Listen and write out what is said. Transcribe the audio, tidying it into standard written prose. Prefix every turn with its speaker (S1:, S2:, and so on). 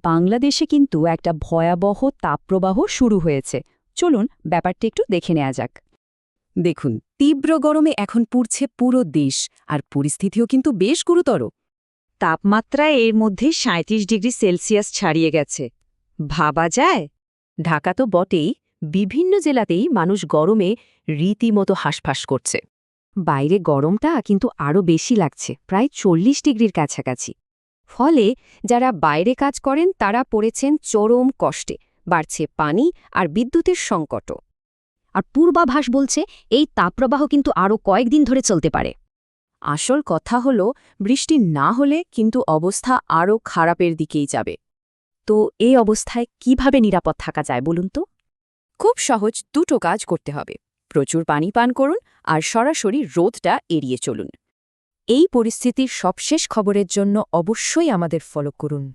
S1: বাংলাদেশে কিন্তু একটা ভয়াবহ তাপপ্রবাহ শুরু হয়েছে। চলুন ব্যাপারটা একটু দেখে নেওয়া যাক।
S2: দেখুন, তীব্র গরমে এখন পুড়ছে পুরো দেশ, আর পরিস্থিতিও কিন্তু বেশ গুরুতর।
S3: তাপমাত্রা এর মধ্যে ৩৭ ডিগ্রি সেলসিয়াস ছাড়িয়ে গেছে। ভাবা যায়?
S2: ঢাকা তো বটেই, বিভিন্ন জেলাতেই মানুষ গরমে রীতিমতো হাঁসফাঁস করছে। বাইরে গরমটা কিন্তু আরও বেশি লাগছে, প্রায় ৪০ ডিগ্রির কাছাকাছি। ফলে যারা বাইরে কাজ করেন তারা পড়েছেন চরম কষ্টে, বাড়ছে পানি আর বিদ্যুতের সংকটও।
S4: আর পূর্বাভাস বলছে এই তাপপ্রবাহ কিন্তু আরও কয়েকদিন ধরে চলতে পারে।
S2: আসল কথা হলো, বৃষ্টি না হলে কিন্তু অবস্থা আরও খারাপের দিকেই যাবে। তো এই অবস্থায় কিভাবে নিরাপদ থাকা যায় বলুন তো? খুব সহজ দুটো কাজ করতে হবে। প্রচুর পানি পান করুন আর সরাসরি রোদটা এড়িয়ে চলুন। এই পরিস্থিতির সবশেষ খবরের জন্য অবশ্যই আমাদের ফলো করুন।